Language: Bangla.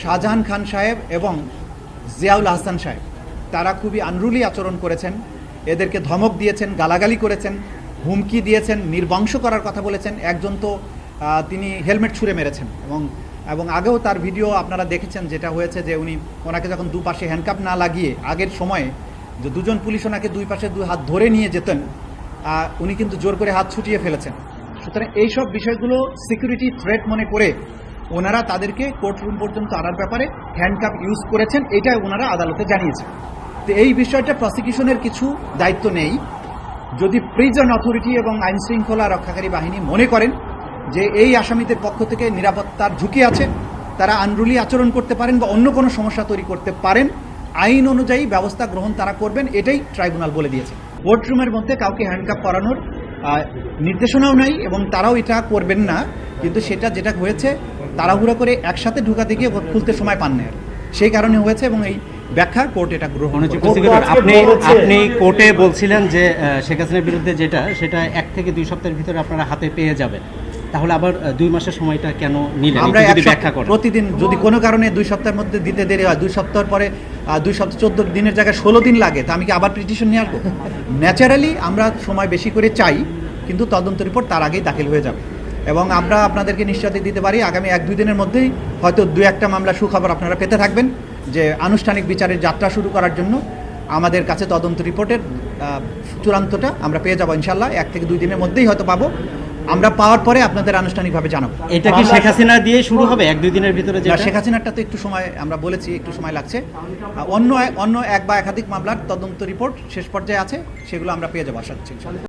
শাহজাহান খান সাহেব এবং জিয়াউল আহসান সাহেব তারা খুবই আনরুলি আচরণ করেছেন, এদেরকে ধমক দিয়েছেন, গালাগালি করেছেন, হুমকি দিয়েছেন, নির্বংশ করার কথা বলেছেন। একজন তো তিনি হেলমেট ছুঁড়ে মেরেছেন এবং আগেও তার ভিডিও আপনারা দেখেছেন, যেটা হয়েছে যে ওনাকে যখন দুপাশে হ্যান্ডকাপ না লাগিয়ে আগের সময়ে যে দুজন পুলিশ ওনাকে দুই পাশে দুই হাত ধরে নিয়ে যেতেন, উনি কিন্তু জোর করে হাত ছুটিয়ে ফেলেছেন। সুতরাং এইসব বিষয়গুলো সিকিউরিটি থ্রেট মনে করে ওনারা তাদেরকে কোর্টরুম পর্যন্ত আনার ব্যাপারে হ্যান্ডকাপ ইউজ করেছেন, এটা ওনারা আদালতে জানিয়েছেন। তো এই বিষয়টা প্রসিকিউশনের কিছু দায়িত্ব নেই। যদি প্রিজন অথরিটি এবং আইন শৃঙ্খলা রক্ষাকারী বাহিনী মনে করেন যে এই আসামিদের পক্ষ থেকে নিরাপত্তার ঝুঁকি আছে, তারা আনরুলি আচরণ করতে পারেন বা অন্য কোনো সমস্যা তৈরি করতে পারেন, আইন অনুযায়ী ব্যবস্থা গ্রহণ তারা করবেন, এটাই ট্রাইব্যুনাল বলে দিয়েছে। কোর্টরুমের মধ্যে কাউকে হ্যান্ডকাপ পরানোর নির্দেশনাও নাই এবং তারাও এটা করবেন না। কিন্তু যেটা হয়েছে, তাড়াহুড়া করে একসাথে ঢুকাতে গিয়ে খুলতে সময় পান না, সেই কারণে হয়েছে এবং এই ব্যাখ্যা কোর্ট এটা গ্রহণ করেছে। আপনি কোর্টে বলছিলেন যে শেখ হাসিনার বিরুদ্ধে সেটা 1 থেকে 2 সপ্তাহের ভিতরে আপনারা হাতে পেয়ে যাবেন, তাহলে আবার 2 মাসের সময়টা কেন নিলেন? আমরা ব্যাখ্যা করি প্রতিদিন যদি কোনো কারণে 2 সপ্তাহের মধ্যে দিতে দেরি হয়, 2 সপ্তাহের পরে 2 সপ্তাহ 14 দিনের জায়গায় 16 দিন লাগে, তা আমি কি আবার পিটিশন নিয়ে আসবো? ন্যাচারালি আমরা সময় বেশি করে চাই, কিন্তু তদন্ত রিপোর্ট তার আগেই দাখিল হয়ে যাবে এবং আমরা আপনাদেরকে নিশ্চয়তা দিতে পারি আগামী 1-2 দিনের মধ্যেই হয়তো 2-1টা মামলা সুখবর আপনারা পেতে থাকবেন যে আনুষ্ঠানিক বিচারের যাত্রা শুরু করার জন্য আমাদের কাছে তদন্ত রিপোর্টের চূড়ান্তটা আমরা পেয়ে যাবো ইনশাল্লাহ। 1 থেকে 2 দিনের মধ্যেই হয়তো পাবো। আমরা পাওয়ার পরে আপনাদের আনুষ্ঠানিকভাবে জানাবো। এটা কি শেখ হাসিনা দিয়ে শুরু হবে 1-2 দিনের ভিতরে? শেখ হাসিনারটা তো একটু সময়, আমরা বলেছি একটু সময় লাগছে। অন্য 1 বা একাধিক মামলার তদন্ত রিপোর্ট শেষ পর্যায়ে আছে, সেগুলো আমরা পেয়ে যাবো আশা করছি ইনশাল্লাহ।